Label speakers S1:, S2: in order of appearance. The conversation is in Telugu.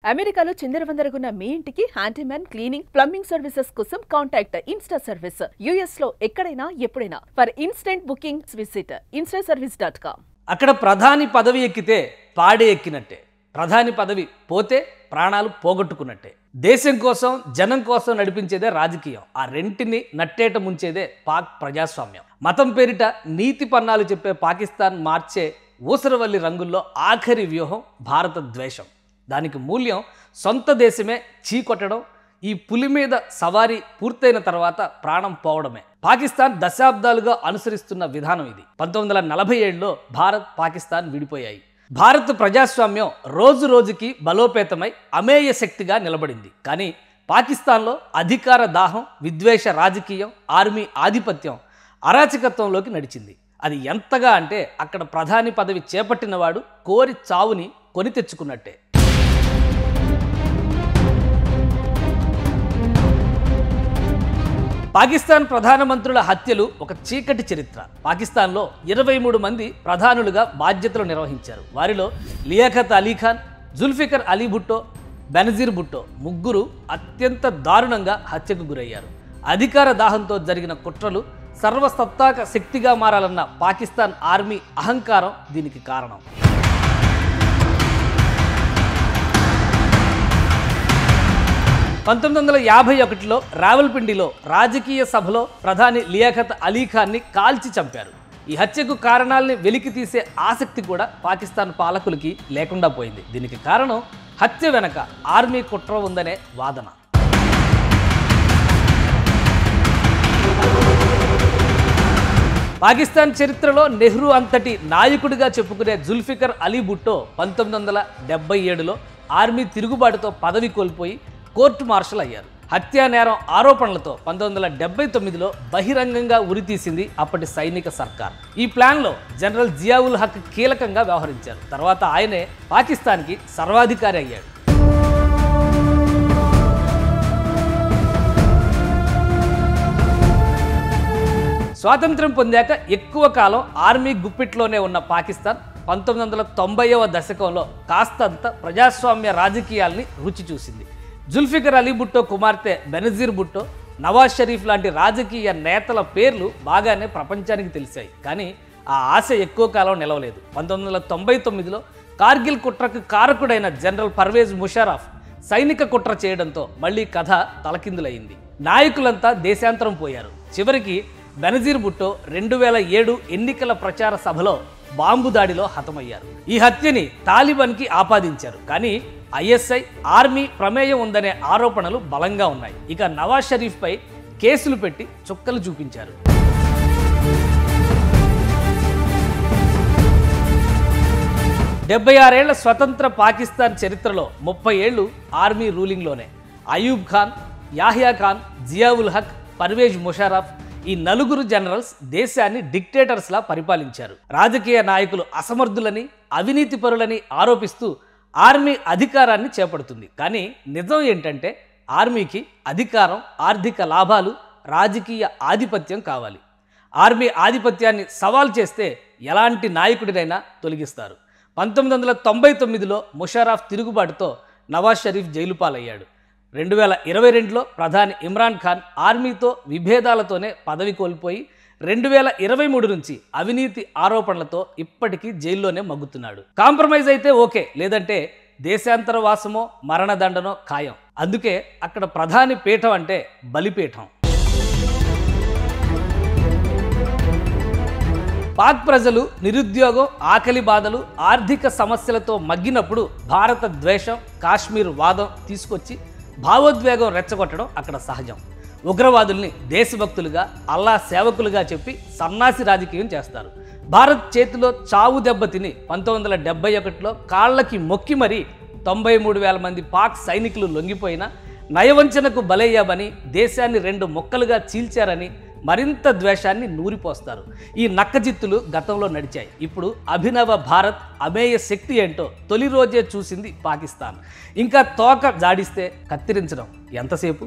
S1: అమెరికాలో చిందరవందరగున్న మీ ఇంటికి హ్యాండీమ్యాన్, క్లీనింగ్, ప్లంబింగ్ సర్వీసెస్ కోసం కాంటాక్ట్ ఇన్స్టా సర్వీస్. యుఎస్ లో ఎక్కడైనా ఎప్పుడైనా. For instant booking visit instaservice.com.
S2: అక్కడ ప్రధాని పదవి ఎక్కితే పాడే ఎక్కినట్టే, ప్రధాని పదవి పోతే ప్రాణాలు పోగొట్టుకున్నట్టే. దేశం కోసం, జనం కోసం నడిపించేదే రాజకీయం. ఆ రెంటిని నట్టేట ముంచేదే పాక్ ప్రజాస్వామ్యం. మతం పేరిట నీతి పన్నాలు చెప్పే పాకిస్తాన్ మార్చే ఊసరవల్లి రంగుల్లో ఆఖరి వ్యూహం భారత ద్వేషం. దానికి మూల్యం సొంత దేశమే చీకొట్టడం. ఈ పులి మీద సవారీ పూర్తయిన తర్వాత ప్రాణం పోవడమే. పాకిస్తాన్ దశాబ్దాలుగా అనుసరిస్తున్న విధానం ఇది. 1947లో భారత్, పాకిస్తాన్ విడిపోయాయి. భారత్ ప్రజాస్వామ్యం రోజు రోజుకి బలోపేతమై అమేయ శక్తిగా నిలబడింది. కానీ పాకిస్తాన్లో అధికార దాహం, విద్వేష రాజకీయం, ఆర్మీ ఆధిపత్యం అరాచకత్వంలోకి నడిచింది. అది ఎంతగా అంటే అక్కడ ప్రధాని పదవి చేపట్టినవాడు కోరి చావుని కొని తెచ్చుకున్నట్టే. పాకిస్తాన్ ప్రధానమంత్రుల హత్యలు ఒక చీకటి చరిత్ర. పాకిస్తాన్లో 23 మంది ప్రధానులుగా బాధ్యతలు నిర్వహించారు. వారిలో లియాఖత్ అలీ ఖాన్, జుల్ఫికర్ అలీ భుట్టో, బెనజీర్ భుట్టో ముగ్గురు అత్యంత దారుణంగా హత్యకు గురయ్యారు. అధికార దాహంతో జరిగిన కుట్రలు సర్వసత్తాక శక్తిగా మారాలన్న పాకిస్తాన్ ఆర్మీ అహంకారం దీనికి కారణం. (1951) రావల్పిండిలో రాజకీయ సభలో ప్రధాని లియాఖత్ అలీ ఖాన్ని కాల్చి చంపారు. ఈ హత్యకు కారణాలని వెలికి తీసే ఆసక్తి కూడా పాకిస్తాన్ పాలకులకి లేకుండా పోయింది. దీనికి కారణం హత్య వెనక ఆర్మీ కుట్ర ఉందనే వాదన. పాకిస్తాన్ చరిత్రలో నెహ్రూ అంతటి నాయకుడిగా చెప్పుకునే జుల్ఫికర్ అలీ భుట్టో 1977లో ఆర్మీ తిరుగుబాటుతో పదవి కోల్పోయి కోర్టు మార్షల్ అయ్యారు. హత్యా నేరం ఆరోపణలతో 1979లో బహిరంగంగా ఉరితీసింది అప్పటి సైనిక సర్కార్. ఈ ప్లాన్లో జనరల్ జియావుల్ హక్ కీలకంగా వ్యవహరించారు. తర్వాత ఆయనే పాకిస్తాన్కి సర్వాధికారి అయ్యాడు. స్వాతంత్ర్యం పొందాక ఎక్కువ కాలం ఆర్మీ గుప్పిట్లోనే ఉన్న పాకిస్తాన్ 1990వ దశకంలో కాస్తంత ప్రజాస్వామ్య రాజకీయాల్ని రుచి చూసింది. జుల్ఫికర్ అలీ భుట్టో కుమార్తె బెనజీర్ భుట్టో, నవాజ్ షరీఫ్ లాంటి రాజకీయ నేతల పేర్లు బాగానే ప్రపంచానికి తెలిసాయి. కానీ ఆ ఆశ ఎక్కువ కాలం నిలవలేదు. 1999లో కార్గిల్ కుట్రకు కారకుడైన జనరల్ పర్వేజ్ ముషర్రఫ్ సైనిక కుట్ర చేయడంతో మళ్లీ కథ తలకిందులయ్యింది. నాయకులంతా దేశాంతరం పోయారు. చివరికి బెనజీర్ భుట్టో 2007 ఎన్నికల ప్రచార సభలో బాంబు దాడిలో హతమయ్యారు. ఈ హత్యని తాలిబాన్కి ఆపాదించారు. కానీ ఐఎస్ఐ, ఆర్మీ ప్రమేయం ఉందనే ఆరోపణలు బలంగా ఉన్నాయి. ఇక నవాజ్ షరీఫ్పై కేసులు పెట్టి చుక్కలు చూపించారు. "76 ఏళ్ల స్వతంత్ర పాకిస్తాన్ చరిత్రలో 30 ఏళ్లు ఆర్మీ రూలింగ్లోనే. అయూబ్ ఖాన్, యాహ్యా ఖాన్, జియావుల్ హక్, పర్వేజ్ ముషర్రఫ్ ఈ నలుగురు జనరల్స్ దేశాన్ని డిక్టేటర్స్లా పరిపాలించారు. రాజకీయ నాయకులు అసమర్థులని, అవినీతి పరులని ఆరోపిస్తూ ఆర్మీ అధికారాన్ని చేపడుతుంది. కానీ నిజం ఏంటంటే ఆర్మీకి అధికారం, ఆర్థిక లాభాలు, రాజకీయ ఆధిపత్యం కావాలి. ఆర్మీ ఆధిపత్యాన్ని సవాల్ చేస్తే ఎలాంటి నాయకుడినైనా తొలగిస్తారు. 1999లో ముషర్రఫ్ తిరుగుబాటుతో నవాజ్ షరీఫ్ జైలు పాలయ్యాడు. 2022లో ప్రధాని ఇమ్రాన్ ఖాన్ ఆర్మీతో విభేదాలతోనే పదవి కోల్పోయి 2023 నుంచి అవినీతి ఆరోపణలతో ఇప్పటికీ జైల్లోనే మగ్గుతున్నాడు. కాంప్రమైజ్ అయితే ఓకే, లేదంటే దేశాంతర వాసమో మరణదండనో ఖాయం. అందుకే అక్కడ ప్రధాని పీఠం అంటే బలిపీఠం. పాక్ ప్రజలు నిరుద్యోగం, ఆకలి బాధలు, ఆర్థిక సమస్యలతో మగ్గినప్పుడు భారత ద్వేషం, కాశ్మీర్ వాదం తీసుకొచ్చి భావోద్వేగం రెచ్చగొట్టడం అక్కడ సహజం. ఉగ్రవాదుల్ని దేశభక్తులుగా, అల్లా సేవకులుగా చెప్పి సన్నాసి రాజకీయం చేస్తారు. భారత్ చేతిలో చావు దెబ్బ తిని 1971లో కాళ్ళకి మొక్కి మరీ 93,000 మంది పాక్ సైనికులు లొంగిపోయినా నయవంచనకు బలయ్యామని, దేశాన్ని 2 ముక్కలుగా చీల్చారని మరింత ద్వేషాన్ని నూరిపోస్తారు. ఈ నక్కజిత్తులు గతంలో నడిచాయి. ఇప్పుడు అభినవ భారత్ అమేయ శక్తి ఏంటో తొలి రోజే చూసింది పాకిస్తాన్. ఇంకా తోక జాడిస్తే కత్తిరించడం ఎంతసేపు?